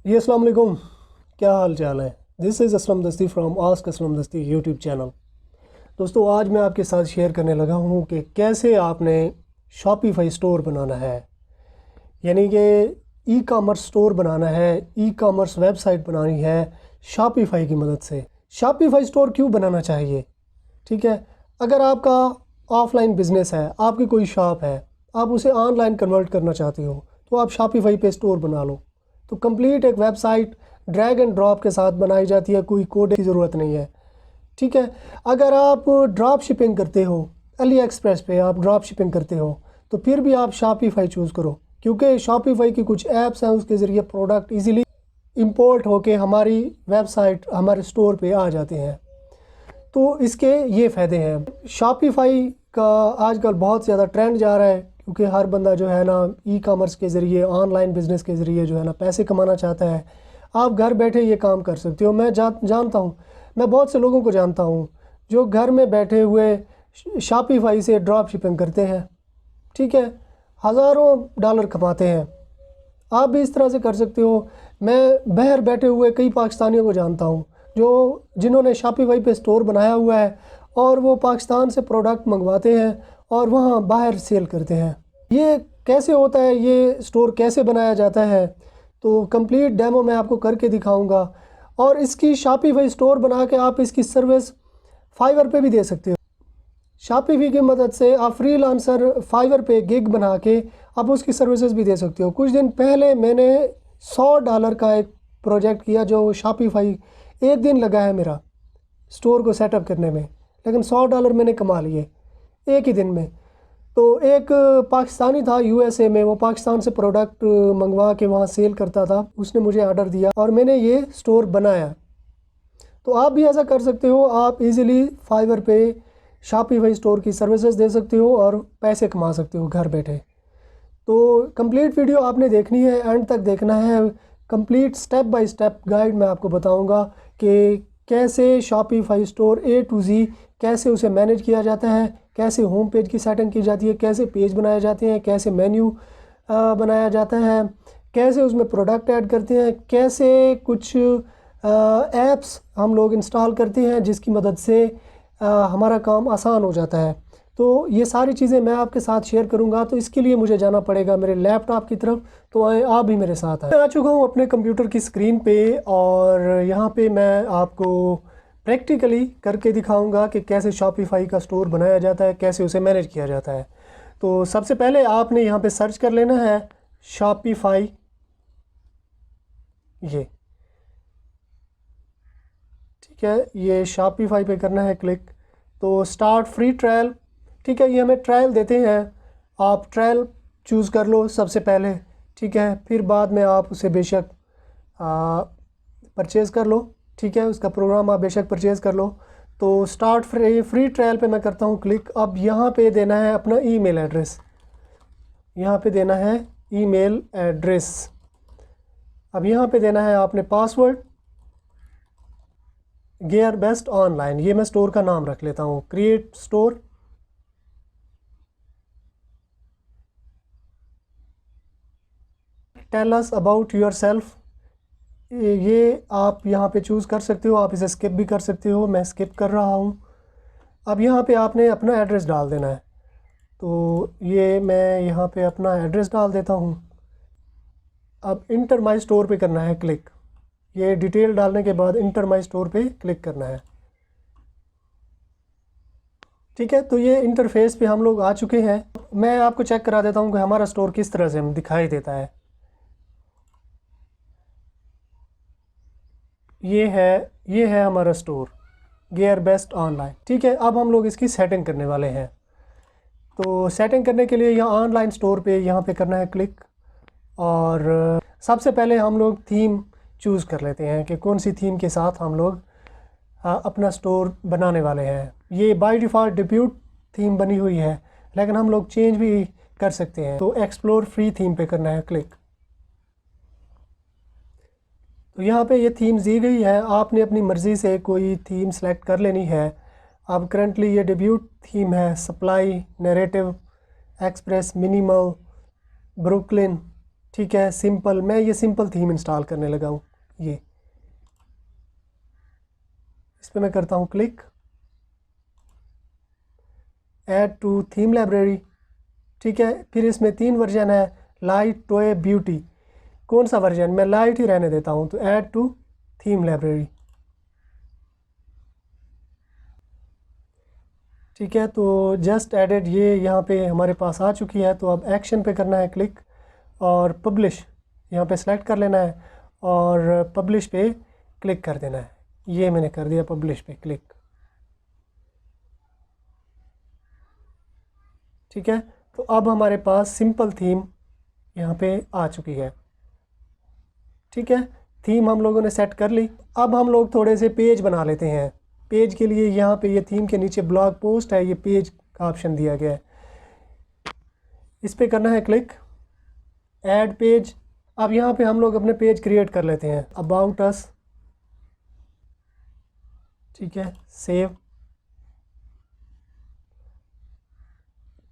जी अस्सलाम वालेकुम। क्या हाल चाल है। दिस इज़ असलम दस्ती फ्रॉम आस्क असलम दस्ती यूट्यूब चैनल। दोस्तों, आज मैं आपके साथ शेयर करने लगा हूँ कि कैसे आपने शॉपिफाई स्टोर बनाना है, यानी कि ई कॉमर्स स्टोर बनाना है, ई कॉमर्स वेबसाइट बनानी है शॉपिफाई की मदद से। शॉपिफाई स्टोर क्यों बनाना चाहिए? ठीक है, अगर आपका ऑफलाइन बिजनेस है, आपकी कोई शॉप है, आप उसे ऑनलाइन कन्वर्ट करना चाहते हो, तो आप शॉपिफाई पे स्टोर बना लो। तो कंप्लीट एक वेबसाइट ड्रैग एंड ड्रॉप के साथ बनाई जाती है, कोई कोड की ज़रूरत नहीं है। ठीक है, अगर आप ड्रॉप शिपिंग करते हो, अली एक्सप्रेस पे आप ड्रॉप शिपिंग करते हो, तो फिर भी आप शॉपिफाई चूज़ करो, क्योंकि शॉपिफाई की कुछ ऐप्स हैं, उसके ज़रिए प्रोडक्ट इजीली इंपोर्ट होके हमारी वेबसाइट, हमारे स्टोर पे आ जाते हैं। तो इसके ये फ़ायदे हैं। शॉपिफाई का आजकल बहुत ज़्यादा ट्रेंड जा रहा है, क्योंकि हर बंदा जो है ना ई कॉमर्स के ज़रिए, ऑनलाइन बिज़नेस के ज़रिए जो है ना पैसे कमाना चाहता है। आप घर बैठे ये काम कर सकते हो। मैं जानता हूँ, मैं बहुत से लोगों को जानता हूँ जो घर में बैठे हुए शॉपिफाई से ड्रॉप शिपिंग करते हैं। ठीक है, हज़ारों डॉलर कमाते हैं। आप भी इस तरह से कर सकते हो। मैं बाहर बैठे हुए कई पाकिस्तानियों को जानता हूँ जो जिन्होंने शॉपिफाई पे स्टोर बनाया हुआ है, और वो पाकिस्तान से प्रोडक्ट मंगवाते हैं और वहाँ बाहर सेल करते हैं। ये कैसे होता है, ये स्टोर कैसे बनाया जाता है, तो कंप्लीट डेमो मैं आपको करके दिखाऊंगा। और इसकी शॉपिफाई स्टोर बना के आप इसकी सर्विस फाइवर पे भी दे सकते हो। शॉपिफाई की मदद से आप फ्रीलांसर फाइवर पे गिग बना के आप उसकी सर्विसेज भी दे सकते हो। कुछ दिन पहले मैंने $100 का एक प्रोजेक्ट किया, जो शॉपिफाई, एक दिन लगा है मेरा स्टोर को सेटअप करने में, लेकिन $100 मैंने कमा लिए एक ही दिन में। तो एक पाकिस्तानी था यूएसए में, वो पाकिस्तान से प्रोडक्ट मंगवा के वहाँ सेल करता था, उसने मुझे ऑर्डर दिया और मैंने ये स्टोर बनाया। तो आप भी ऐसा कर सकते हो। आप इजीली फाइवर पे शॉपिफाई स्टोर की सर्विसेज दे सकते हो और पैसे कमा सकते हो घर बैठे। तो कंप्लीट वीडियो आपने देखनी है, एंड तक देखना है। Complete step by step guide मैं आपको बताऊंगा कि कैसे शॉपिफाई स्टोर ए टू जी, कैसे उसे मैनेज किया जाता है, कैसे होम पेज की सेटिंग की जाती है, कैसे पेज बनाए जाते हैं, कैसे मेन्यू बनाया जाता है, कैसे उसमें प्रोडक्ट ऐड करते हैं, कैसे कुछ ऐप्स हम लोग इंस्टॉल करते हैं जिसकी मदद से हमारा काम आसान हो जाता है। तो ये सारी चीज़ें मैं आपके साथ शेयर करूंगा। तो इसके लिए मुझे जाना पड़ेगा मेरे लैपटॉप की तरफ। तो आप भी मेरे साथ आए। मैं आ चुका हूँ अपने कंप्यूटर की स्क्रीन पे, और यहाँ पे मैं आपको प्रैक्टिकली करके दिखाऊंगा कि कैसे शॉपिफाई का स्टोर बनाया जाता है, कैसे उसे मैनेज किया जाता है। तो सबसे पहले आपने यहाँ पे सर्च कर लेना है शॉपिफाई। ये ठीक है, ये शॉपिफाई पे करना है क्लिक। तो स्टार्ट फ्री ट्रायल, ठीक है, ये हमें ट्रायल देते हैं। आप ट्रायल चूज़ कर लो सबसे पहले, ठीक है, फिर बाद में आप उसे बेशक परचेज़ कर लो। ठीक है, उसका प्रोग्राम आप बेशक परचेज़ कर लो। तो स्टार्ट फ्री ट्रायल पे मैं करता हूँ क्लिक। अब यहाँ पे देना है अपना ईमेल एड्रेस, यहाँ पे देना है ईमेल एड्रेस। अब यहाँ पे देना है आपने पासवर्ड। गेयर बेस्ट ऑनलाइन, ये मैं स्टोर का नाम रख लेता हूँ, create store. Tell us about yourself, ये आप यहाँ पे चूज़ कर सकते हो। आप इसे स्किप भी कर सकते हो, मैं स्किप कर रहा हूँ। अब यहाँ पे आपने अपना एड्रेस डाल देना है। तो ये मैं यहाँ पे अपना एड्रेस डाल देता हूँ। अब इंटर माई स्टोर पे करना है क्लिक। ये डिटेल डालने के बाद इंटर माई स्टोर पे क्लिक करना है। ठीक है, तो ये इंटरफेस पे हम लोग आ चुके हैं। मैं आपको चेक करा देता हूँ कि हमारा स्टोर किस तरह से हम दिखाई देता है। ये है हमारा स्टोर, गेयर बेस्ट ऑनलाइन। ठीक है, अब हम लोग इसकी सेटिंग करने वाले हैं। तो सेटिंग करने के लिए यहाँ ऑनलाइन स्टोर पे यहाँ पे करना है क्लिक। और सबसे पहले हम लोग थीम चूज़ कर लेते हैं कि कौन सी थीम के साथ हम लोग अपना स्टोर बनाने वाले हैं। ये बाय डिफ़ॉल्ट डिप्यूट थीम बनी हुई है, लेकिन हम लोग चेंज भी कर सकते हैं। तो एक्सप्लोर फ्री थीम पे करना है क्लिक। तो यहाँ पे ये थीम्स दी गई है, आपने अपनी मर्ज़ी से कोई थीम सेलेक्ट कर लेनी है। अब करंटली ये डिब्यूट थीम है, supply, narrative, express, minimal, Brooklyn, ठीक है, सिंपल, मैं ये सिंपल थीम इंस्टॉल करने लगा हूँ। ये इस पर मैं करता हूँ click, add to theme library. ठीक है, फिर इसमें 3 वर्जन है, लाइट, टॉय, ब्यूटी। कौन सा वर्जन, मैं लाइट ही रहने देता हूँ, तो ऐड टू थीम लाइब्रेरी। ठीक है, तो जस्ट एडेड, ये यहाँ पे हमारे पास आ चुकी है। तो अब एक्शन पे करना है क्लिक और पब्लिश यहाँ पे सेलेक्ट कर लेना है और पब्लिश पे क्लिक कर देना है। ये मैंने कर दिया, पब्लिश पे क्लिक। ठीक है, तो अब हमारे पास सिंपल थीम यहाँ पे आ चुकी है। ठीक है, थीम हम लोगों ने सेट कर ली। अब हम लोग थोड़े से पेज बना लेते हैं। पेज के लिए यहाँ पे ये थीम के नीचे ब्लॉग पोस्ट है, ये पेज का ऑप्शन दिया गया है, इस पे करना है क्लिक, ऐड पेज। अब यहाँ पे हम लोग अपने पेज क्रिएट कर लेते हैं, अबाउट अस। ठीक है, save,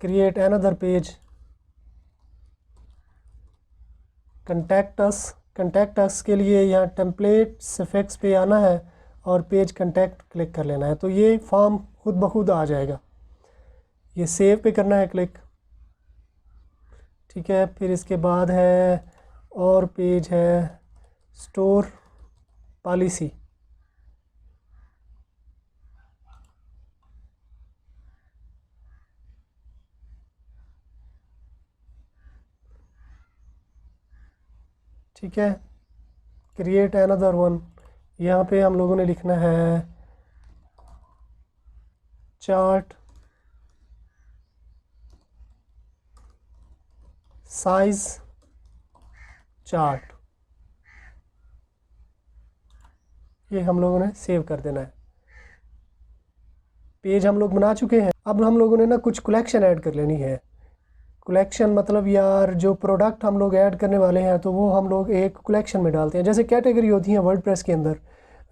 create another page, contact us. Contact us के लिए यहाँ टेम्पलेट सफिक्स पे आना है और पेज कंटैक्ट क्लिक कर लेना है, तो ये फॉर्म खुद ब खुद आ जाएगा। ये सेव पे करना है क्लिक। ठीक है, फिर इसके बाद है और पेज है स्टोर पॉलिसी। ठीक है, क्रिएट अनदर वन। यहाँ पे हम लोगों ने लिखना है चार्ट साइज चार्ट। ये हम लोगों ने सेव कर देना है। पेज हम लोग बना चुके हैं। अब हम लोगों ने ना कुछ कलेक्शन ऐड कर लेनी है। कलेक्शन मतलब यार, जो प्रोडक्ट हम लोग ऐड करने वाले हैं तो वो हम लोग एक कलेक्शन में डालते हैं। जैसे कैटेगरी होती है वर्डप्रेस के अंदर,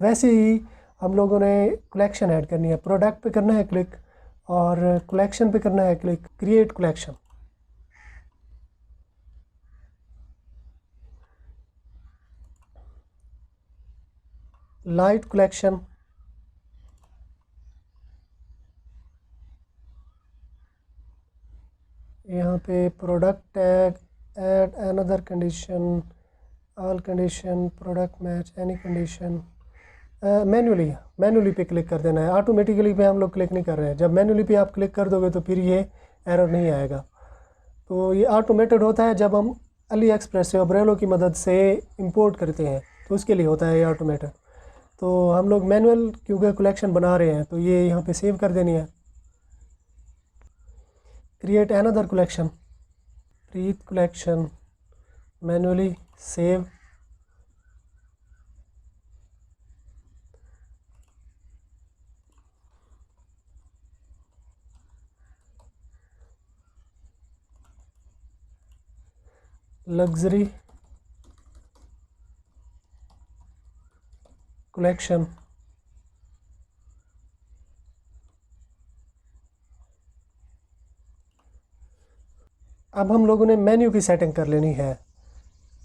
वैसे ही हम लोगों ने कलेक्शन ऐड करनी है। प्रोडक्ट पे करना है क्लिक और कलेक्शन पे करना है click, create collection. Light collection, यहाँ पे product tag, add another condition, all condition, product match any condition. Manually पे क्लिक कर देना है, ऑटोमेटिकली पे हम लोग क्लिक नहीं कर रहे हैं। जब मैन्युअली पे आप क्लिक कर दोगे तो फिर ये एरर नहीं आएगा। तो ये ऑटोमेटेड होता है जब हम अली एक्सप्रेस से अब्रेलो की मदद से इंपोर्ट करते हैं, तो उसके लिए होता है ये ऑटोमेटेड। तो हम लोग मैनुअल क्योंकि कलेक्शन बना रहे हैं तो ये यहाँ पे सेव कर देनी है। Create another collection, Preet collection, manually save. Luxury collection, अब हम लोगों ने मेन्यू की सेटिंग कर लेनी है।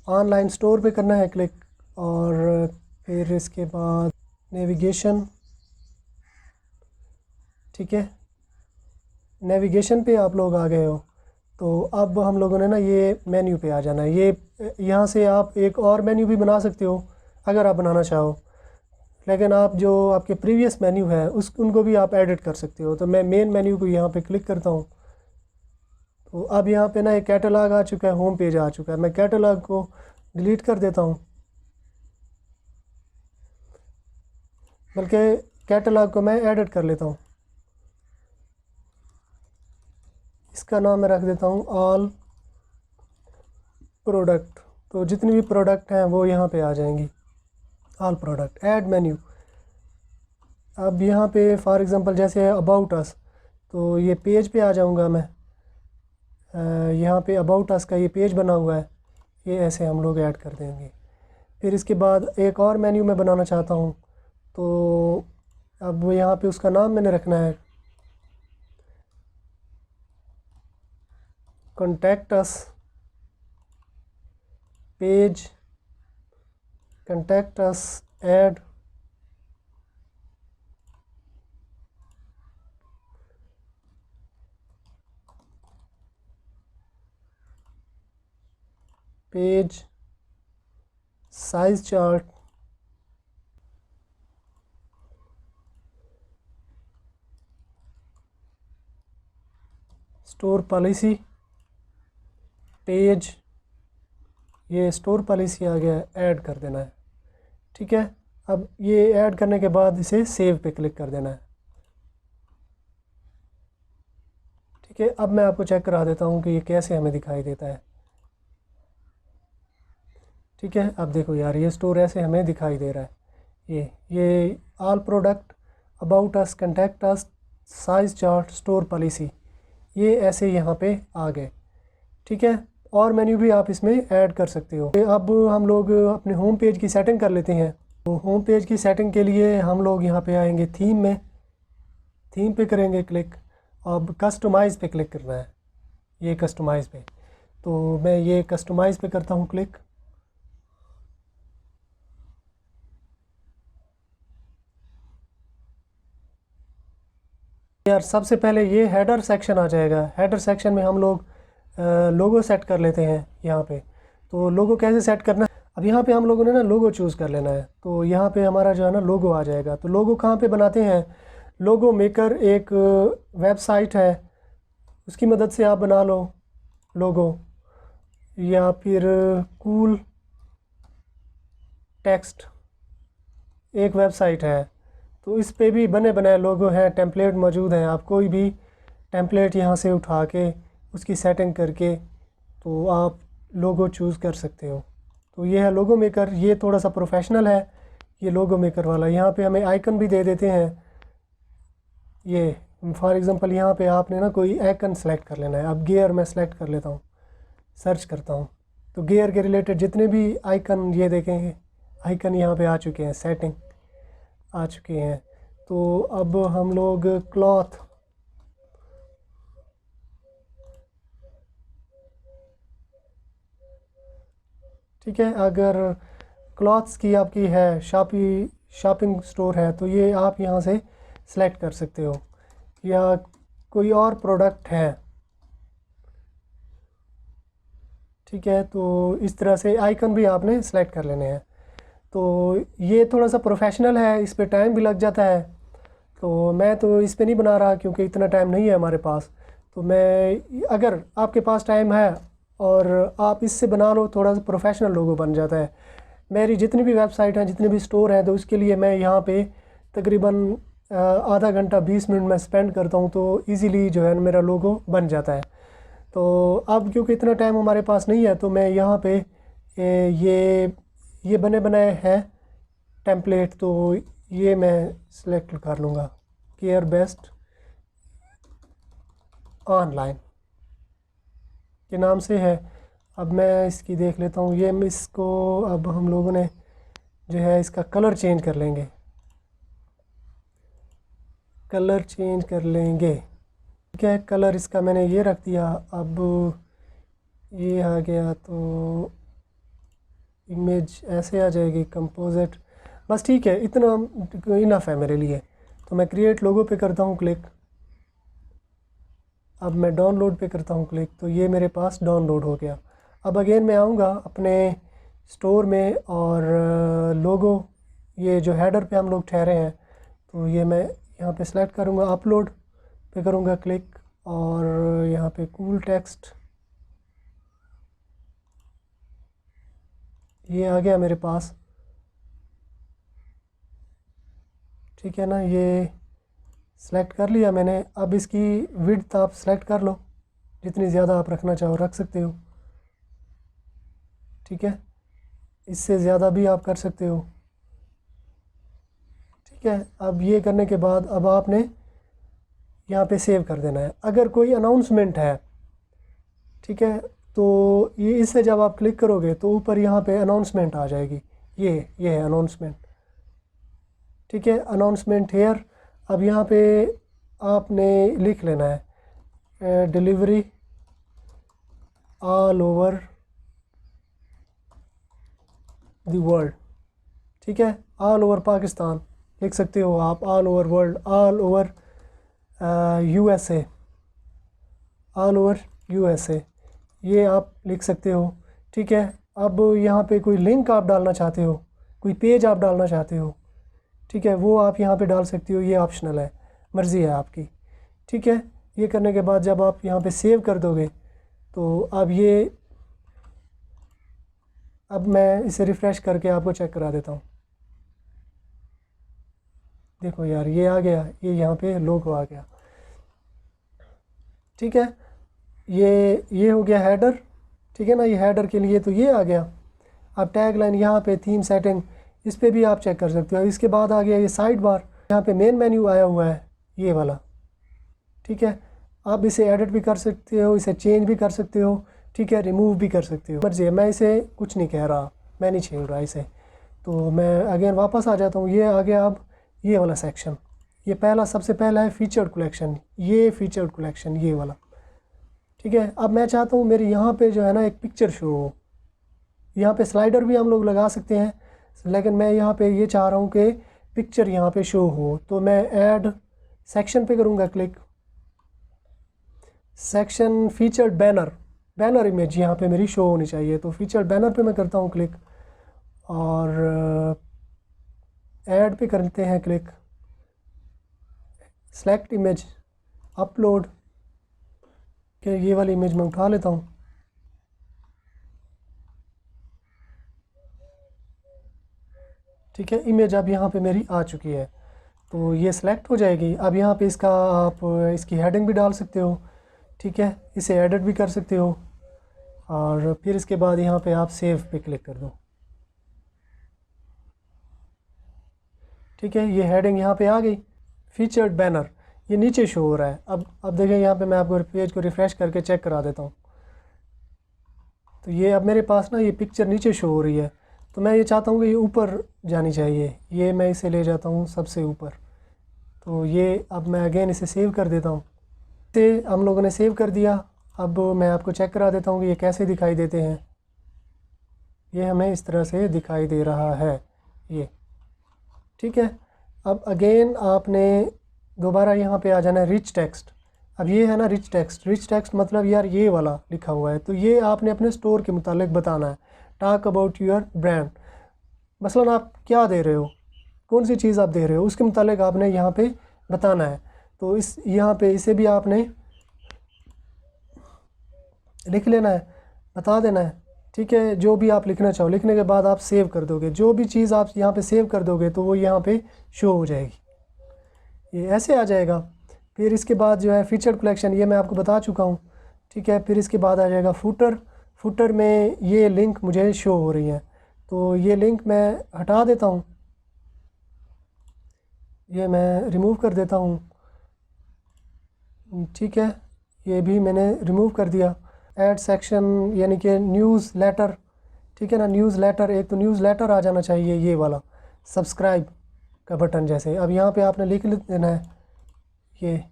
ऑनलाइन स्टोर पे करना है क्लिक और फिर इसके बाद नेविगेशन। ठीक है, नेविगेशन पे आप लोग आ गए हो, तो अब हम लोगों ने ना ये मेन्यू पे आ जाना है। ये यहाँ से आप एक और मेन्यू भी बना सकते हो अगर आप बनाना चाहो, लेकिन आप जो आपके प्रीवियस मेन्यू है उस उनको भी आप एडिट कर सकते हो। तो मैं मेन मेन्यू को यहाँ पे क्लिक करता हूँ। तो अब यहाँ पे ना एक कैटलॉग आ चुका है, होम पेज आ चुका है। मैं कैटलॉग को डिलीट कर देता हूँ, बल्कि कैटलॉग को मैं एडिट कर लेता हूँ। इसका नाम मैं रख देता हूँ ऑल प्रोडक्ट। तो जितनी भी प्रोडक्ट हैं वो यहाँ पे आ जाएंगी, ऑल प्रोडक्ट। ऐड मेन्यू, अब यहाँ पे फॉर एग्ज़ाम्पल जैसे अबाउट अस, तो ये पेज पे आ जाऊँगा मैं। यहाँ पे अबाउट अस का ये पेज बना हुआ है, ये ऐसे हम लोग ऐड कर देंगे। फिर इसके बाद एक और मेन्यू मैं बनाना चाहता हूँ, तो अब यहाँ पे उसका नाम मैंने रखना है contact us. Page, contact us, add, page, size chart, store policy, page, ये स्टोर पॉलिसी आ गया, ऐड कर देना है। ठीक है, अब ये ऐड करने के बाद इसे सेव पे क्लिक कर देना है। ठीक है, अब मैं आपको चेक करा देता हूँ कि ये कैसे हमें दिखाई देता है। ठीक है, अब देखो यार, ये स्टोर ऐसे हमें दिखाई दे रहा है। ये all product, about us, contact us, size chart, store policy, ये ऐसे यहाँ पे आ गए। ठीक है, और मेन्यू भी आप इसमें ऐड कर सकते हो। अब हम लोग अपने होम पेज की सेटिंग कर लेते हैं। तो होम पेज की सेटिंग के लिए हम लोग यहाँ पे आएंगे थीम में, थीम पे करेंगे क्लिक। अब कस्टमाइज़ पे क्लिक करना है, ये कस्टमाइज़ पे। तो मैं ये कस्टमाइज़ पे करता हूँ क्लिक। यार सबसे पहले ये हेडर सेक्शन आ जाएगा। हेडर सेक्शन में हम लोग लोगो सेट कर लेते हैं यहाँ पे। तो लोगो कैसे सेट करना है, अब यहाँ पे हम लोगों ने ना लोगो चूज़ कर लेना है। तो यहाँ पे हमारा जो है ना लोगो आ जाएगा। तो लोगो कहाँ पे बनाते हैं, लोगो मेकर एक वेबसाइट है, उसकी मदद से आप बना लो लोगो, या फिर कूल टेक्स्ट एक वेबसाइट है, तो इस पे भी बने बनाए लोगो हैं, टेम्पलेट मौजूद हैं। आप कोई भी टेम्पलेट यहाँ से उठा के उसकी सेटिंग करके तो आप लोगो चूज़ कर सकते हो। तो ये है लोगो मेकर, ये थोड़ा सा प्रोफेशनल है ये लोगो मेकर वाला। यहाँ पे हमें आइकन भी दे देते हैं। ये फॉर एग्ज़ाम्पल यहाँ पे आपने ना कोई आइकन सेलेक्ट कर लेना है। अब गियर मैं सेलेक्ट कर लेता हूँ, सर्च करता हूँ, तो गियर के रिलेटेड जितने भी आइकन ये देखेंगे, आइकन यहाँ पे आ चुके हैं, सेटिंग आ चुके हैं। तो अब हम लोग क्लॉथ, ठीक है, अगर क्लॉथ्स की आपकी है शॉपिंग स्टोर है तो ये आप यहाँ से सेलेक्ट कर सकते हो, या कोई और प्रोडक्ट है। ठीक है, तो इस तरह से आइकन भी आपने सेलेक्ट कर लेने हैं। तो ये थोड़ा सा प्रोफेशनल है, इस पे टाइम भी लग जाता है। तो मैं तो इस पे नहीं बना रहा क्योंकि इतना टाइम नहीं है हमारे पास। तो मैं, अगर आपके पास टाइम है और आप इससे बना लो, थोड़ा सा प्रोफेशनल लोगो बन जाता है। मेरी जितनी भी वेबसाइट हैं, जितने भी स्टोर हैं, तो उसके लिए मैं यहाँ पे तकरीबन आधा घंटा 20 मिनट में स्पेंड करता हूँ, तो इजीली जो है मेरा लोगो बन जाता है। तो अब क्योंकि इतना टाइम हमारे पास नहीं है, तो मैं यहाँ पे ये बने बनाए हैं टेम्पलेट, तो ये मैं सिलेक्ट कर लूँगा, केयर बेस्ट ऑनलाइन के नाम से है। अब मैं इसकी देख लेता हूँ, ये इसको अब हम लोगों ने जो है इसका कलर चेंज कर लेंगे, कलर चेंज कर लेंगे। ठीक है, कलर इसका मैंने ये रख दिया। अब ये आ गया तो इमेज ऐसे आ जाएगी, कंपोजिट, बस ठीक है, इतना इनफ है मेरे लिए। तो मैं क्रिएट लोगो पे करता हूँ क्लिक। अब मैं डाउनलोड पे करता हूँ क्लिक, तो ये मेरे पास डाउनलोड हो गया। अब अगेन मैं आऊँगा अपने स्टोर में और लोगो, ये जो हेडर पे हम लोग ठहरे हैं, तो ये मैं यहाँ पे सेलेक्ट करूँगा, अपलोड पे करूँगा क्लिक, और यहाँ पे कूल टेक्स्ट ये आ गया मेरे पास। ठीक है ना, ये सेलेक्ट कर लिया मैंने। अब इसकी विड्थ आप सेलेक्ट कर लो, जितनी ज़्यादा आप रखना चाहो रख सकते हो। ठीक है, इससे ज़्यादा भी आप कर सकते हो। ठीक है, अब ये करने के बाद अब आपने यहाँ पे सेव कर देना है। अगर कोई अनाउंसमेंट है, ठीक है, तो ये इससे जब आप क्लिक करोगे तो ऊपर यहाँ पे अनाउंसमेंट आ जाएगी, ये है अनाउंसमेंट। ठीक है, अनाउंसमेंट हेयर। अब यहाँ पे आपने लिख लेना है, delivery all over the world, ठीक है, ऑल ओवर पाकिस्तान लिख सकते हो आप, all over world, all over USA, all over USA, ये आप लिख सकते हो, ठीक है। अब यहाँ पे कोई लिंक आप डालना चाहते हो, कोई पेज आप डालना चाहते हो, ठीक है, वो आप यहाँ पे डाल सकते हो, ये ऑप्शनल है, मर्ज़ी है आपकी, ठीक है। ये करने के बाद जब आप यहाँ पे सेव कर दोगे तो अब मैं इसे रिफ़्रेश करके आपको चेक करा देता हूँ। देखो यार, ये आ गया, ये यहाँ पे लोगो आ गया, ठीक है। ये हो गया हेडर, ठीक है ना, ये हेडर के लिए तो ये आ गया। अब टैग लाइन यहाँ पे थीम सेटिंग, इस पे भी आप चेक कर सकते हो। इसके बाद आ गया ये साइड बार, यहाँ पे मेन मेन्यू आया हुआ है ये वाला, ठीक है। आप इसे एडिट भी कर सकते हो, इसे चेंज भी कर सकते हो, ठीक है, रिमूव भी कर सकते हो, मर्जी है। मैं इसे कुछ नहीं कह रहा, मैं नहीं छेड़ रहा इसे, तो मैं अगेन वापस आ जाता हूँ। ये आ गया अब ये वाला सेक्शन, ये पहला सबसे पहला है फीचर्ड कलेक्शन, ये फीचर्ड कलेक्शन ये वाला, ठीक है। अब मैं चाहता हूँ मेरे यहाँ पे जो है ना एक पिक्चर शो हो, यहाँ पे स्लाइडर भी हम लोग लगा सकते हैं, लेकिन मैं यहाँ पे ये चाह रहा हूँ कि पिक्चर यहाँ पे शो हो। तो मैं ऐड सेक्शन पे करूँगा click, section featured banner image यहाँ पे मेरी शो होनी चाहिए, तो फीचर्ड बैनर पे मैं करता हूँ क्लिक, और ऐड पे करते हैं क्लिक, सेलेक्ट इमेज, अपलोड के ये वाली इमेज मैं उठा लेता हूँ, ठीक है। इमेज अब यहाँ पे मेरी आ चुकी है, तो ये सिलेक्ट हो जाएगी। अब यहाँ पे इसका आप इसकी हेडिंग भी डाल सकते हो, ठीक है, इसे एडिट भी कर सकते हो, और फिर इसके बाद यहाँ पे आप सेव पे क्लिक कर दो, ठीक है। ये हेडिंग यहाँ पे आ गई, फीचर्ड बैनर ये नीचे शो हो रहा है। अब देखें यहाँ पे मैं आपको पेज को रिफ़्रेश करके चेक करा देता हूँ, तो ये अब मेरे पास ना ये पिक्चर नीचे शो हो रही है। तो मैं ये चाहता हूँ कि ये ऊपर जानी चाहिए, ये मैं इसे ले जाता हूँ सबसे ऊपर। तो ये अब मैं अगेन इसे सेव कर देता हूँ, इसे हम लोगों ने सेव कर दिया। अब मैं आपको चेक करा देता हूँ कि ये कैसे दिखाई देते हैं। ये हमें इस तरह से दिखाई दे रहा है ये, ठीक है। अब अगेन आपने दोबारा यहाँ पे आ जाना है रिच टेक्स्ट। अब ये है ना रिच टेक्स्ट मतलब यार ये वाला लिखा हुआ है, तो ये आपने अपने स्टोर के मुतालिक बताना है। टॉक अबाउट योर ब्रांड, मसलन आप क्या दे रहे हो, कौन सी चीज़ आप दे रहे हो, उसके मुतालिक आपने यहाँ पे बताना है। तो यहाँ पे इसे भी आपने लिख लेना है, बता देना है, ठीक है। जो भी आप लिखना चाहो, लिखने के बाद आप सेव कर दोगे, जो भी चीज़ आप यहाँ पे सेव कर दोगे तो वो यहाँ पे शो हो जाएगी, ये ऐसे आ जाएगा। फिर इसके बाद जो है फीचर्ड कलेक्शन, ये मैं आपको बता चुका हूँ, ठीक है। फिर इसके बाद आ जाएगा फुटर में ये लिंक मुझे शो हो रही है, तो ये लिंक मैं हटा देता हूँ, ये मैं रिमूव कर देता हूँ, ठीक है। ये भी मैंने रिमूव कर दिया। ऐड सेक्शन यानी कि न्यूज़ लेटर, ठीक है ना, न्यूज़ लेटर, एक तो न्यूज़ लेटर आ जाना चाहिए ये वाला सब्सक्राइब का बटन जैसे। अब यहाँ पे आपने लिख देना है, ये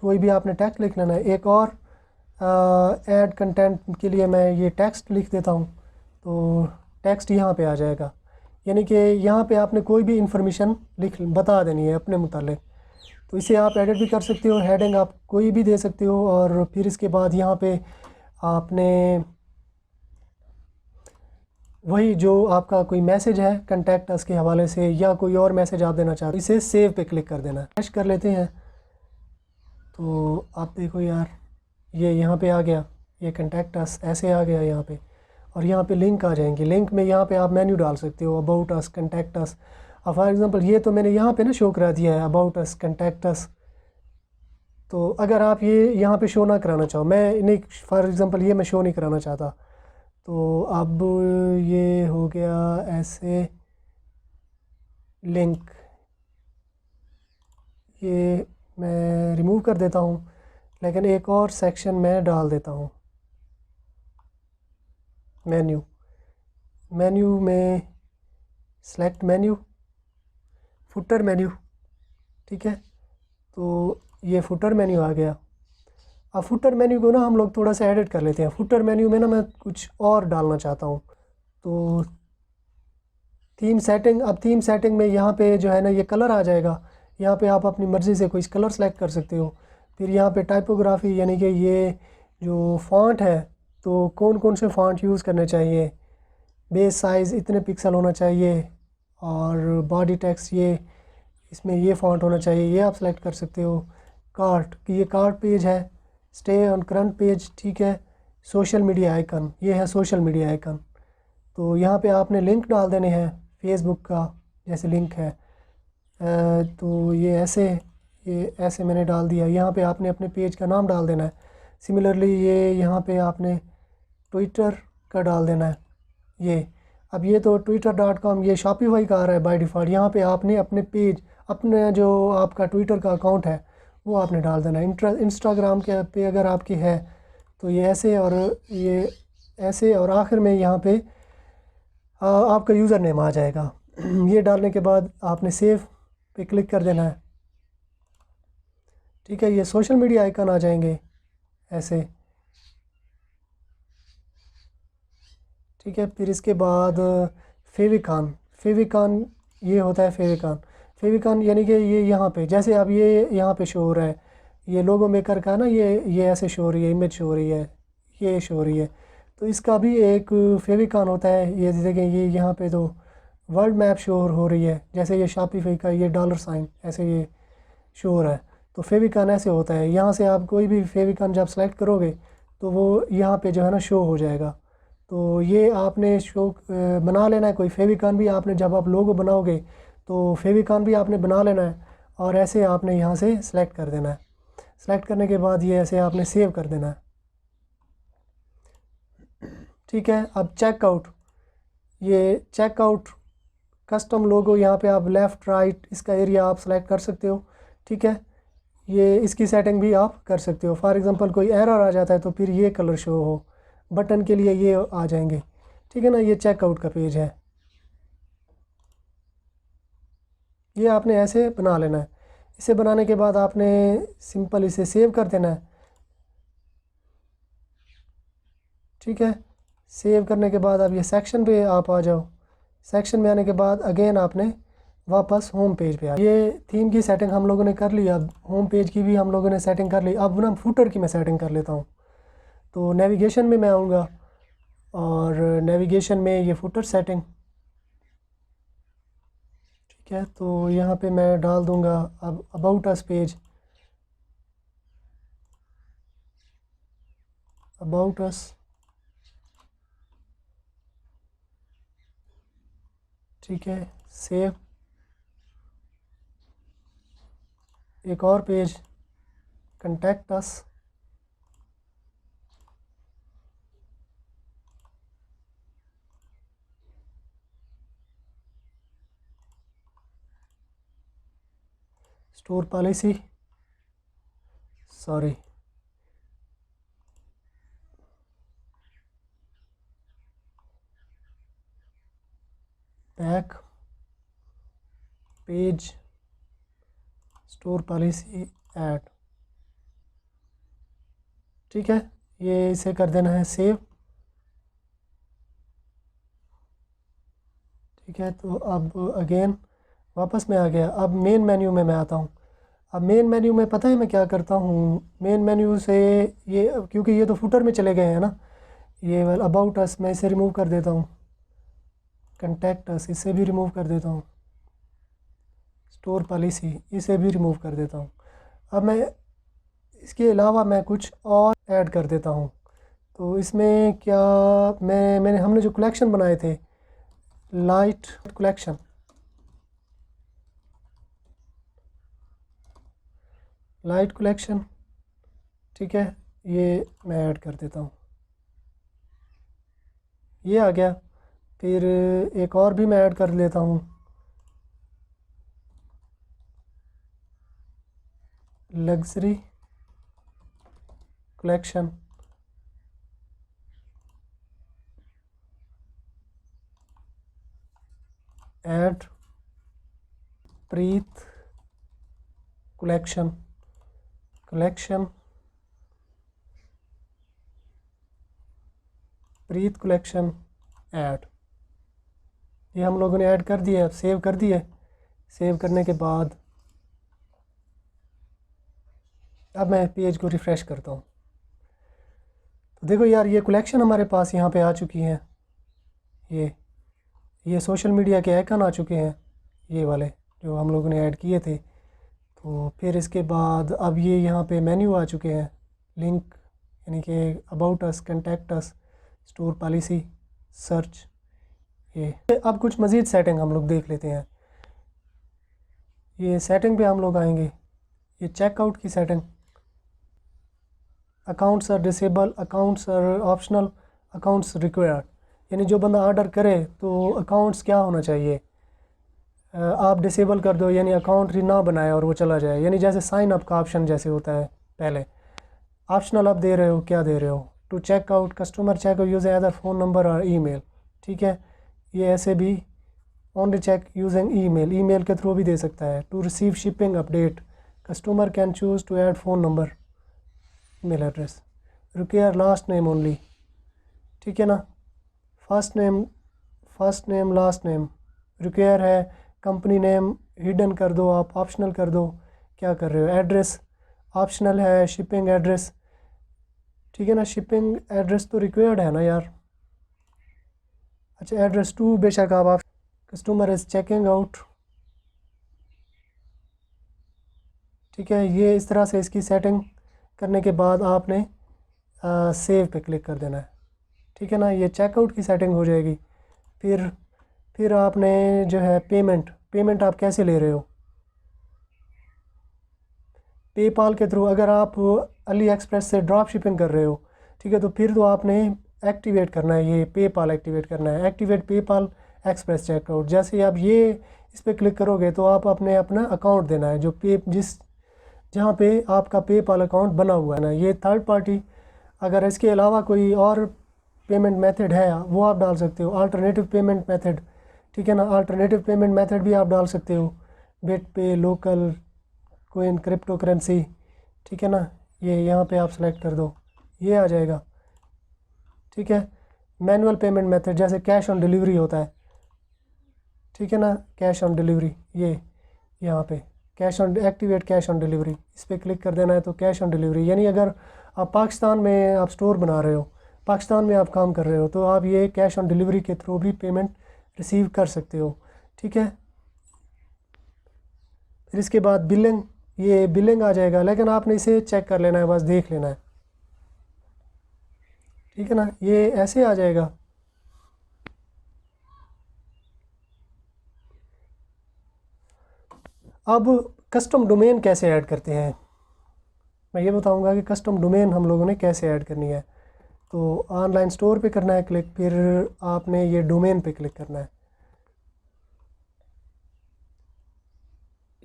कोई भी आपने टेक्स्ट लिख लेना है। एक और ऐड कंटेंट के लिए मैं ये टेक्स्ट लिख देता हूँ, तो टेक्स्ट यहाँ पे आ जाएगा, यानी कि यहाँ पे आपने कोई भी इंफॉर्मेशन बता देनी है अपने मुतालिक। तो इसे आप एडिट भी कर सकते हो, हेडिंग आप कोई भी दे सकते हो। और फिर इसके बाद यहाँ पे आपने वही जो आपका कोई मैसेज है कंटेक्ट अस के हवाले से, या कोई और मैसेज आप देना चाहते हो, इसे सेव पे क्लिक कर देना है। फ्रेश कर लेते हैं, तो आप देखो यार ये यहाँ पे आ गया, ये कंटेक्ट अस ऐसे आ गया यहाँ पे, और यहाँ पे लिंक आ जाएंगे। लिंक में यहाँ पे आप मेन्यू डाल सकते हो, अबाउट अस, कंटेक्ट अस। अब फॉर एग्ज़ाम्पल ये तो मैंने यहाँ पे ना शो करा दिया है अबाउट अस, कंटेक्ट अस। तो अगर आप ये यहाँ पे शो ना कराना चाहो, मैं नहीं, फॉर एग्ज़ाम्पल ये मैं शो नहीं कराना चाहता, तो अब ये हो गया ऐसे लिंक, ये मैं रिमूव कर देता हूँ, लेकिन एक और सेक्शन में डाल देता हूँ। मेन्यू में सेलेक्ट मेन्यू, फुटर मेन्यू, ठीक है। तो ये फुटर मेन्यू आ गया। अब फुटर मेन्यू को ना हम लोग थोड़ा सा एडिट कर लेते हैं। फुटर मेन्यू में ना मैं कुछ और डालना चाहता हूँ, तो थीम सेटिंग, अब थीम सेटिंग में यहाँ पे जो है ना ये कलर आ जाएगा। यहाँ पे आप अपनी मर्ज़ी से कोई कलर सेलेक्ट कर सकते हो। फिर यहाँ पे टाइपोग्राफी यानी कि ये जो फ़ॉन्ट है तो कौन कौन से फ़ॉन्ट यूज़ करने चाहिए, बेस साइज़ इतने पिक्सल होना चाहिए, और बॉडी टेक्स्ट ये इसमें ये फ़ॉन्ट होना चाहिए, ये आप सेलेक्ट कर सकते हो। कार्ट कि ये कार्ट पेज है, स्टे ऑन करंट पेज, ठीक है। सोशल मीडिया आइकन, ये है सोशल मीडिया आइकन। तो यहाँ पे आपने लिंक डाल देने हैं फेसबुक का, जैसे लिंक है तो ये ऐसे मैंने डाल दिया। यहाँ पे आपने अपने पेज का नाम डाल देना है। सिमिलरली ये यहाँ पे आपने ट्विटर का डाल देना है। ये अब ये तो twitter.com ये शॉपिफाई का आ रहा है बाय डिफ़ॉल्ट। यहाँ पे आपने अपने पेज, अपने जो आपका ट्विटर का अकाउंट है वो आपने डाल देना है। इंस्टाग्राम के पे अगर आपकी है तो ये ऐसे और आखिर में यहाँ पे आपका यूज़र नेम आ जाएगा। ये डालने के बाद आपने सेव पे क्लिक कर देना है, ठीक है। ये सोशल मीडिया आइकन आ जाएंगे ऐसे, ठीक है। फिर इसके बाद फेविकॉन ये होता है फेविकॉन यानी कि ये यहाँ पे जैसे अब ये यहाँ पे शो हो रहा है, ये लोगो मेकर का ना, ये ऐसे शो हो रही है, इमेज शो हो रही है, ये शो हो रही है। तो इसका भी एक फेविकॉन होता है। ये देखें, ये यहाँ पे तो वर्ल्ड मैप शो हो रही है, जैसे ये शॉपिफाई का ये डॉलर साइन ऐसे ये शो हो रहा है। तो फेविकॉन ऐसे होता है। यहाँ से आप कोई भी फेविकॉन जब सेलेक्ट करोगे तो वो यहाँ पे जो है ना शो हो जाएगा। तो ये आपने बना लेना है। कोई फेविकॉन भी आपने जब आप लोगो बनाओगे तो फेविकॉन भी आपने बना लेना है, और ऐसे आपने यहाँ से सेलेक्ट कर देना है। सेलेक्ट करने के बाद ये ऐसे आपने सेव कर देना है, ठीक है। अब चेकआउट कस्टम लोगो, यहाँ पे आप लेफ़्ट राइट इसका एरिया आप सेलेक्ट कर सकते हो, ठीक है। ये इसकी सेटिंग भी आप कर सकते हो। फॉर एग्ज़ाम्पल कोई एरर आ जाता है तो फिर ये कलर शो हो, बटन के लिए ये आ जाएंगे, ठीक है ना। ये चेकआउट का पेज है, ये आपने ऐसे बना लेना है। इसे बनाने के बाद आपने सिंपल इसे सेव कर देना है, ठीक है। सेव करने के बाद अब ये सेक्शन पे आप आ जाओ। सेक्शन में आने के बाद अगेन आपने वापस होम पेज पे आ। ये थीम की सेटिंग हम लोगों ने कर ली। अब होम पेज की भी हम लोगों ने सेटिंग कर ली। अब ना फुटर की मैं सेटिंग कर लेता हूँ। तो नेविगेशन में मैं आऊँगा और नेविगेशन में ये फुटर सेटिंग, ठीक है। तो यहाँ पे मैं डाल दूँगा अब about us page, about us, ठीक है। सेव। एक और page contact us, store policy, sorry, back page, store policy add, ठीक है। ये इसे कर देना है सेव, ठीक है। तो अब अगेन वापस मैं आ गया। अब मेन मेन्यू में मैं आता हूँ। अब मेन मेन्यू में पता है मैं क्या करता हूँ, मेन मेन्यू से ये क्योंकि ये तो फुटर में चले गए हैं ना, ये वाला अबाउट अस मैं इसे रिमूव कर देता हूँ। कंटैक्ट अस इसे भी रिमूव कर देता हूँ। स्टोर पॉलिसी इसे भी रिमूव कर देता हूँ। अब मैं इसके अलावा मैं कुछ और ऐड कर देता हूँ। तो इसमें क्या मैंने हमने जो कलेक्शन बनाए थे, लाइट कलेक्शन, ठीक है, ये मैं ऐड कर देता हूँ। ये आ गया। फिर एक और भी मैं ऐड कर लेता हूँ, लग्जरी कलेक्शन, ऐड प्रीत कलेक्शन प्रीत कलेक्शन ऐड, ये हम लोगों ने ऐड कर दिया, सेव कर दिया। सेव करने के बाद अब मैं पेज को रिफ़्रेश करता हूँ। तो देखो यार, ये कलेक्शन हमारे पास यहाँ पे आ चुकी हैं। ये सोशल मीडिया के आइकन आ चुके हैं, ये वाले जो हम लोगों ने ऐड किए थे। तो फिर इसके बाद अब ये यहाँ पे मेन्यू आ चुके हैं, लिंक यानी कि about us, contact us, store policy, search. ये अब कुछ मज़ीद सेटिंग हम लोग देख लेते हैं। ये सेटिंग पे हम लोग आएंगे, ये चेकआउट की setting, accounts are disable, accounts are optional, accounts required. यानी जो बंदा ऑर्डर करे तो अकाउंट्स क्या होना चाहिए, आप डिसेबल कर दो, यानी अकाउंट ही ना बनाए और वो चला जाए। यानी जैसे साइन अप का ऑप्शन जैसे होता है पहले, ऑप्शनल आप दे रहे हो, क्या दे रहे हो, to check out customer check use other phone number और ईमेल। ठीक है, ये ऐसे भी only check using email, email के थ्रू भी दे सकता है। To receive shipping update customer can choose to add phone number, email address, require last name only. ठीक है ना, first name last name require है, कंपनी नेम हिडन कर दो आप, ऑप्शनल कर दो, क्या कर रहे हो। एड्रेस ऑप्शनल है, शिपिंग एड्रेस, ठीक है ना, शिपिंग एड्रेस तो रिक्वायर्ड है ना यार। अच्छा, एड्रेस टू बेशक आप कस्टमर इज़ चेकिंग आउट। ठीक है, ये इस तरह से इसकी सेटिंग करने के बाद आपने सेव पे क्लिक कर देना है। ठीक है ना, ये चेकआउट की सेटिंग हो जाएगी। फिर आपने जो है पेमेंट आप कैसे ले रहे हो, पेपाल के थ्रू। अगर आप अली एक्सप्रेस से ड्रॉप शिपिंग कर रहे हो, ठीक है, तो फिर तो आपने एक्टिवेट करना है, ये पेपाल एक्टिवेट करना है, एक्टिवेट पेपाल एक्सप्रेस चेकआउट। जैसे ही आप ये इस पर क्लिक करोगे तो आप अपना अकाउंट देना है, जो जहाँ पे आपका पेपाल अकाउंट बना हुआ है ना, ये थर्ड पार्टी। अगर इसके अलावा कोई और पेमेंट मेथड है वो आप डाल सकते हो, अल्टरनेटिव पेमेंट मेथड। ठीक है ना, अल्टरनेटिव पेमेंट मेथड भी आप डाल सकते हो, बिट पे, लोकल, कोइन, क्रिप्टो करेंसी। ठीक है ना, ये यहाँ पे आप सेलेक्ट कर दो, ये आ जाएगा। ठीक है, मैनुअल पेमेंट मेथड जैसे कैश ऑन डिलीवरी होता है। ठीक है ना, कैश ऑन डिलीवरी, ये यहाँ पे cash on activate cash on delivery, इस पर क्लिक कर देना है। तो कैश ऑन डिलीवरी यानी अगर आप पाकिस्तान में आप स्टोर बना रहे हो, पाकिस्तान में आप काम कर रहे हो, तो आप ये कैश ऑन डिलीवरी के थ्रू भी पेमेंट रिसीव कर सकते हो। ठीक है, फिर इसके बाद बिलिंग, ये बिलिंग आ जाएगा, लेकिन आपने इसे चेक कर लेना है, बस देख लेना है। ठीक है ना, ये ऐसे आ जाएगा। अब कस्टम डोमेन कैसे ऐड करते हैं, मैं ये बताऊंगा कि कस्टम डोमेन हम लोगों ने कैसे ऐड करनी है। तो ऑनलाइन स्टोर पे करना है क्लिक, फिर आपने ये डोमेन पे क्लिक करना है।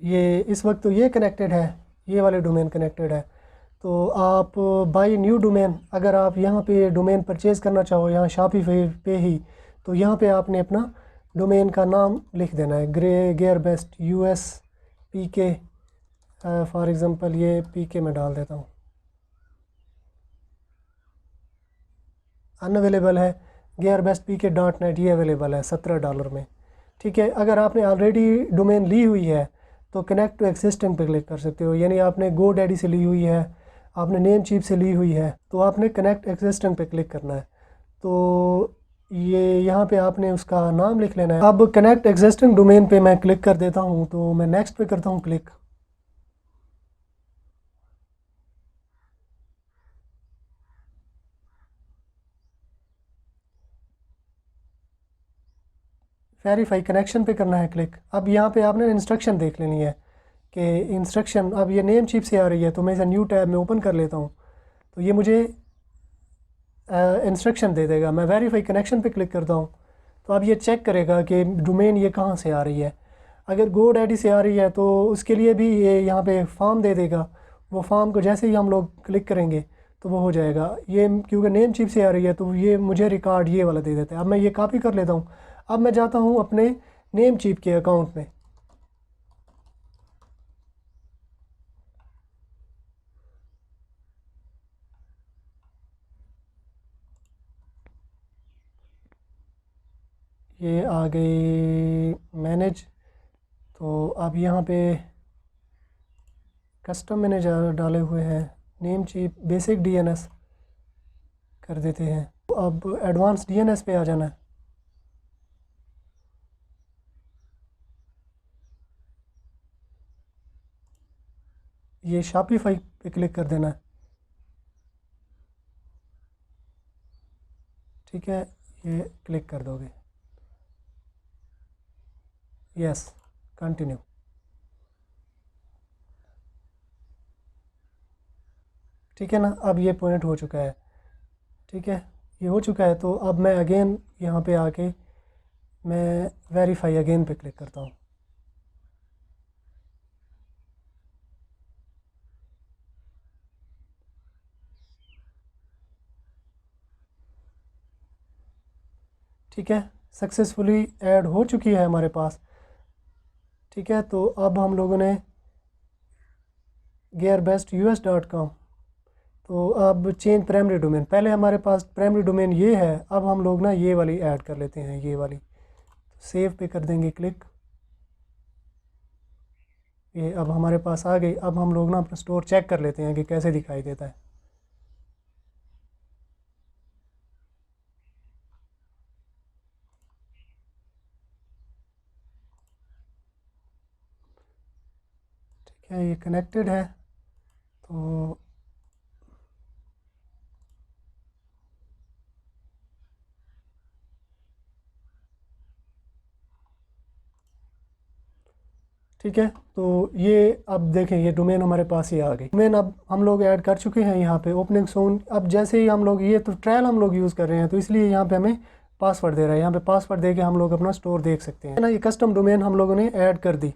ये इस वक्त तो ये कनेक्टेड है, ये वाले डोमेन कनेक्टेड है। तो आप बाई न्यू डोमेन, अगर आप यहाँ पे डोमेन परचेज़ करना चाहो यहाँ शॉपिफाई पे ही, तो यहाँ पे आपने अपना डोमेन का नाम लिख देना है, grey gear best US PK, for example ये पीके में डाल देता हूँ, अनअवेलेबल है। Gear best PK dot net ये अवेलेबल है $17 में। ठीक है, अगर आपने ऑलरेडी डोमेन ली हुई है तो कनेक्ट टू एक्सिस्टिंग पे क्लिक कर सकते हो, यानी आपने गो डैडी से ली हुई है, आपने नेम चीप से ली हुई है, तो आपने कनेक्ट एक्सिस्टिंग पे क्लिक करना है। तो ये यहाँ पे आपने उसका नाम लिख लेना है। अब कनेक्ट एग्जिस्टिंग डोमेन पे मैं क्लिक कर देता हूँ, तो मैं नेक्स्ट पे करता हूँ क्लिक। वेरीफाई कनेक्शन पे करना है क्लिक। अब यहाँ पे आपने इंस्ट्रक्शन देख लेनी है कि इंस्ट्रक्शन, अब ये नेम चिप से आ रही है, तो मैं इसे न्यू टैब में ओपन कर लेता हूँ। तो ये मुझे इंस्ट्रक्शन दे देगा। मैं वेरीफाई कनेक्शन पे क्लिक करता हूँ, तो अब ये चेक करेगा कि डोमेन ये कहाँ से आ रही है। अगर गो डैडी से आ रही है तो उसके लिए भी ये यहाँ पे फॉर्म दे देगा। वो फॉर्म को जैसे ही हम लोग क्लिक करेंगे तो वो हो जाएगा। ये क्योंकि नेम चिप से आ रही है तो ये मुझे रिकॉर्ड ये वाला दे देता है। अब मैं ये कॉपी कर लेता हूँ। अब मैं जाता हूँ अपने नेम चिप के अकाउंट में। ये आ गई मैनेज। तो अब यहाँ पे कस्टम मैंने डाले हुए हैं, नेम चीप बेसिक डीएनएस कर देते हैं। तो अब एडवांस डीएनएस पे आ जाना है। ये शॉपिफाई पे क्लिक कर देना है। ठीक है, ये क्लिक कर दोगे। Yes, continue. ठीक है ना, अब ये पॉइंट हो चुका है। ठीक है, ये हो चुका है। तो अब मैं अगेन यहाँ पे आके मैं वेरीफाई अगेन पे क्लिक करता हूँ। ठीक है, सक्सेसफुली ऐड हो चुकी है हमारे पास। ठीक है, तो अब हम लोगों ने gearbestus.com, तो अब चेंज प्राइमरी डोमेन। पहले हमारे पास प्राइमरी डोमेन ये है, अब हम लोग ना ये वाली ऐड कर लेते हैं, ये वाली। सेव पे कर देंगे क्लिक। ये अब हमारे पास आ गई। अब हम लोग ना अपना स्टोर चेक कर लेते हैं कि कैसे दिखाई देता है। ठीक है, ये कनेक्टेड है। तो ठीक है, तो ये अब देखें, ये डोमेन हमारे पास ही आ गई। डोमेन अब हम लोग ऐड कर चुके हैं यहाँ पे, ओपनिंग सोन। अब जैसे ही हम लोग, ये तो ट्रायल हम लोग यूज़ कर रहे हैं, तो इसलिए यहाँ पे हमें पासवर्ड दे रहा है। यहाँ पे पासवर्ड दे के हम लोग अपना स्टोर देख सकते हैं ना। ये कस्टम डोमेन हम लोगों ने ऐड कर दी।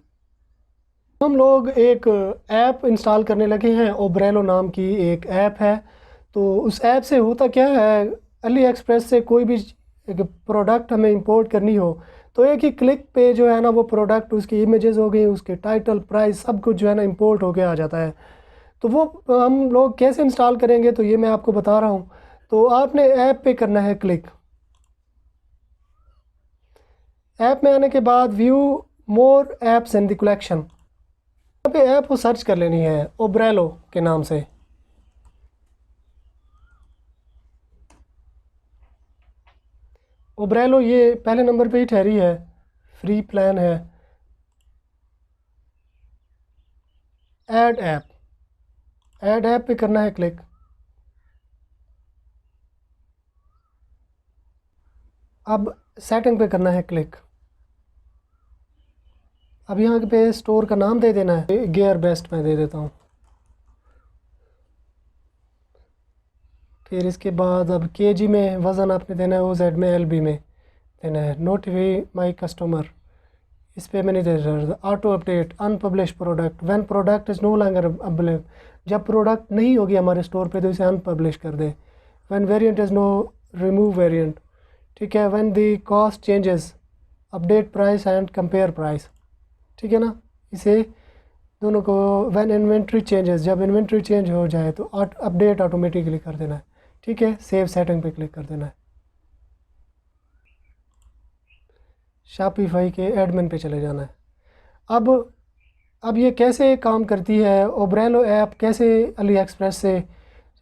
हम लोग एक ऐप इंस्टॉल करने लगे हैं, ओब्रेलो नाम की एक ऐप है। तो उस ऐप से होता क्या है, अली एक्सप्रेस से कोई भी एक प्रोडक्ट हमें इंपोर्ट करनी हो तो एक ही क्लिक पे जो है ना, वो प्रोडक्ट, उसकी इमेजेस हो गई, उसके टाइटल, प्राइस, सब कुछ जो है ना इंपोर्ट होके आ जाता है। तो वो हम लोग कैसे इंस्टॉल करेंगे, तो ये मैं आपको बता रहा हूँ। तो आपने ऐप पे करना है क्लिक। ऐप में आने के बाद view more apps in the collection, यहाँ पे ऐप को सर्च कर लेनी है ओब्रेलो के नाम से। ओब्रेलो ये पहले नंबर पे ही ठहरी है, फ्री प्लान है। ऐड ऐप पे करना है क्लिक। अब सेटिंग पे करना है क्लिक। अब यहाँ पे स्टोर का नाम दे देना है, गियर बेस्ट में दे देता हूँ। फिर इसके बाद अब केजी में वज़न आपने देना है, ओजेड में, एलबी में देना है। नोटिफाई माई कस्टमर, इस पे मैंने दे रहा। Auto update unpublish product, when product is no longer available, जब प्रोडक्ट नहीं होगी हमारे स्टोर पे तो इसे अनपब्लिश कर दे। When variant is no, remove variant. ठीक है, when the cost changes, update price and compare price. ठीक है ना, इसे दोनों को। व्हेन इन्वेंट्री चेंजेस, जब इन्वेंट्री चेंज हो जाए तो अपडेट ऑटोमेटिकली कर देना है। ठीक है, सेव सेटिंग पे क्लिक कर देना है। शॉपिफाई के एडमिन पे चले जाना है। अब ये कैसे काम करती है, ओब्रेलो ऐप कैसे अली एक्सप्रेस से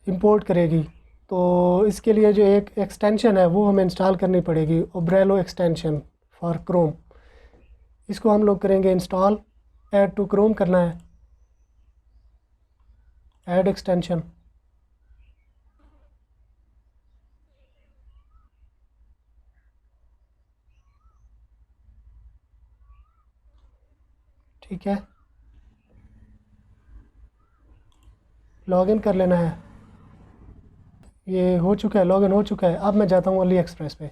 इंपोर्ट करेगी, तो इसके लिए जो एक एक्सटेंशन है वो हमें इंस्टॉल करनी पड़ेगी, ओब्रेलो एक्सटेंशन फॉर क्रोम। इसको हम लोग करेंगे इंस्टॉल। ऐड टू क्रोम करना है, ऐड एक्सटेंशन। ठीक है, लॉगिन कर लेना है। ये हो चुका है, लॉगिन हो चुका है। अब मैं जाता हूँ अली एक्सप्रेस पे।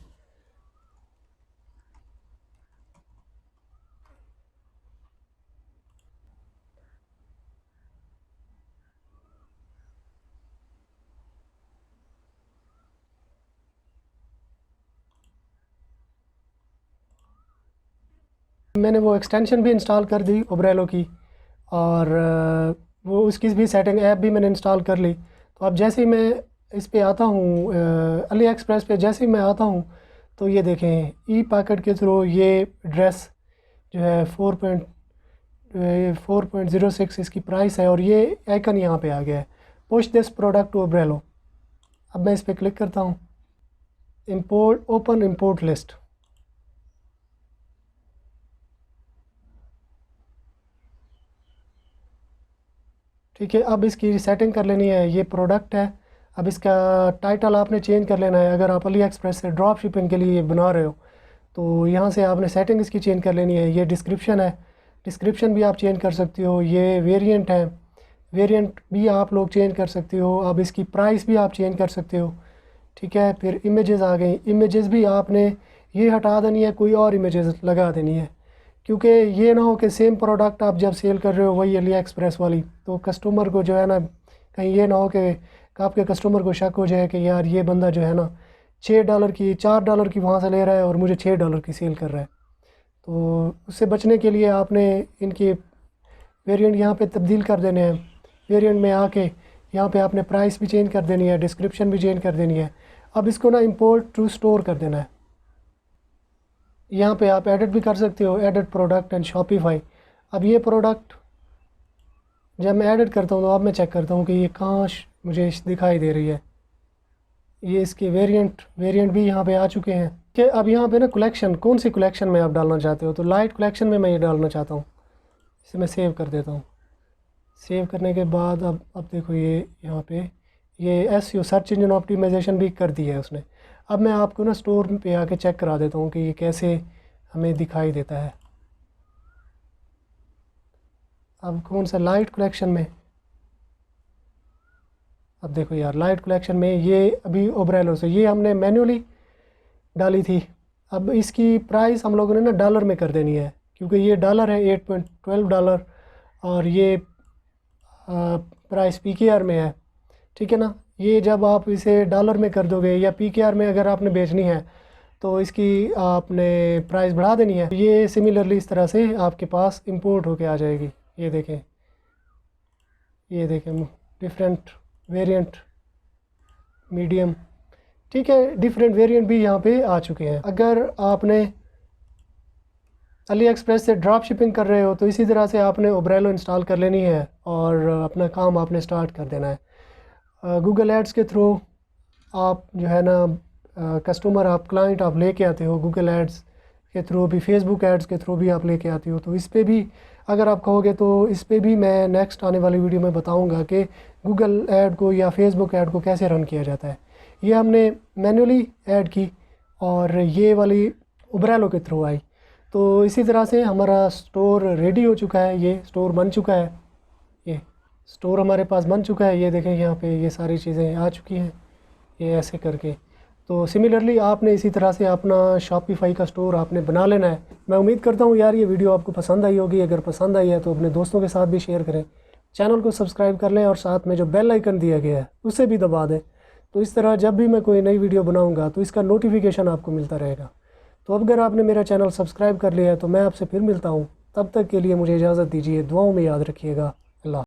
मैंने वो एक्सटेंशन भी इंस्टॉल कर दी ओब्रेलो की, और वो उसकी भी सेटिंग, ऐप भी मैंने इंस्टॉल कर ली। तो अब जैसे ही मैं इस पे आता हूँ, अली एक्सप्रेस पे जैसे ही मैं आता हूँ, तो ये देखें ई पैकेट के थ्रू ये ड्रेस जो है 4.06 इसकी प्राइस है और ये आइकन यहाँ पे आ गया है, पुश दिस प्रोडक्ट टू अम्ब्रेलो। अब मैं इस पर क्लिक करता हूँ, इंपोर्ट, ओपन इंपोर्ट लिस्ट। ठीक है, अब इसकी सेटिंग कर लेनी है। ये प्रोडक्ट है, अब इसका टाइटल आपने चेंज कर लेना है। अगर आप अली एक्सप्रेस से ड्रॉप शिपिंग के लिए बना रहे हो तो यहाँ से आपने सेटिंग इसकी चेंज कर लेनी है। ये डिस्क्रिप्शन है, डिस्क्रिप्शन भी आप चेंज कर सकते हो। ये वेरिएंट है, वेरिएंट भी आप लोग चेंज कर सकते हो। अब इसकी प्राइस भी आप चेंज कर सकते हो। ठीक है, फिर इमेजेस आ गई, इमेजेस भी आपने ये हटा देनी है, कोई और इमेजेस लगा देनी है, क्योंकि ये ना हो कि सेम प्रोडक्ट आप जब सेल कर रहे हो वही अली एक्सप्रेस वाली, तो कस्टमर को जो है ना, कहीं ये ना हो कि आपके कस्टमर को शक हो जाए कि यार ये बंदा जो है ना $6 की, $4 की वहाँ से ले रहा है और मुझे $6 की सेल कर रहा है। तो उससे बचने के लिए आपने इनके वेरिएंट यहाँ पे तब्दील कर देने हैं। वेरिएंट में आके यहाँ पे आपने प्राइस भी चेंज कर देनी है, डिस्क्रिप्शन भी चेंज कर देनी है। अब इसको ना इंपोर्ट टू स्टोर कर देना है। यहाँ पे आप एडिट भी कर सकते हो, एडिट प्रोडक्ट एंड शॉपिफाई। अब ये प्रोडक्ट जब मैं एडिट करता हूँ तो अब मैं चेक करता हूँ कि ये कहाँ मुझे दिखाई दे रही है। ये इसके वेरिएंट भी यहाँ पे आ चुके हैं कि अब यहाँ पे ना कलेक्शन, कौन सी कलेक्शन में आप डालना चाहते हो, तो लाइट कलेक्शन में मैं ये डालना चाहता हूँ। इसे मैं सेव कर देता हूँ। सेव करने के बाद अब देखो ये यहाँ पे ये एसईओ सर्च इंजन ऑप्टिमाइजेशन भी कर दी है उसने। अब मैं आपको ना स्टोर पे आके चेक करा देता हूँ कि ये कैसे हमें दिखाई देता है। अब कौन सा, लाइट कलेक्शन में, अब देखो यार लाइट कलेक्शन में ये अभी ओब्रेलो से ये हमने मैन्युअली डाली थी। अब इसकी प्राइस हम लोगों ने ना डॉलर में कर देनी है, क्योंकि ये डॉलर है $8.12 और ये प्राइस PKR में है। ठीक है ना, ये जब आप इसे डॉलर में कर दोगे या PKR में अगर आपने बेचनी है तो इसकी आपने प्राइस बढ़ा देनी है। ये सिमिलरली इस तरह से आपके पास इंपोर्ट होके आ जाएगी। ये देखें, ये देखें डिफरेंट वेरिएंट, मीडियम। ठीक है, डिफरेंट वेरिएंट भी यहाँ पे आ चुके हैं। अगर आपने अली एक्सप्रेस से ड्रॉप शिपिंग कर रहे हो तो इसी तरह से आपने ओब्रेलो इंस्टॉल कर लेनी है और अपना काम आपने स्टार्ट कर देना है। गूगल एड्स के थ्रू आप जो है ना कस्टमर, आप क्लाइंट आप लेके आते हो। गूगल एड्स के थ्रू भी, फेसबुक एड्स के थ्रू भी आप लेके आते हो। तो इस पर भी अगर आप कहोगे तो इस पर भी मैं नेक्स्ट आने वाली वीडियो में बताऊंगा कि गूगल ऐड को या फेसबुक ऐड को कैसे रन किया जाता है। ये हमने मैन्युअली ऐड की और ये वाली ओब्रेलो के थ्रू आई। तो इसी तरह से हमारा स्टोर रेडी हो चुका है। ये स्टोर बन चुका है, ये स्टोर हमारे पास बन चुका है। ये देखें यहाँ पे ये सारी चीज़ें आ चुकी हैं, ये ऐसे करके। तो सिमिलरली आपने इसी तरह से अपना शॉपिफाई का स्टोर आपने बना लेना है। मैं उम्मीद करता हूँ यार ये वीडियो आपको पसंद आई होगी। अगर पसंद आई है तो अपने दोस्तों के साथ भी शेयर करें, चैनल को सब्सक्राइब कर लें और साथ में जो बेल आइकन दिया गया है उसे भी दबा दें। तो इस तरह जब भी मैं कोई नई वीडियो बनाऊँगा तो इसका नोटिफिकेशन आपको मिलता रहेगा। तो अब अगर आपने मेरा चैनल सब्सक्राइब कर लिया है तो मैं आपसे फिर मिलता हूँ। तब तक के लिए मुझे इजाज़त दीजिए, दुआओं में याद रखिएगा। अल्लाह।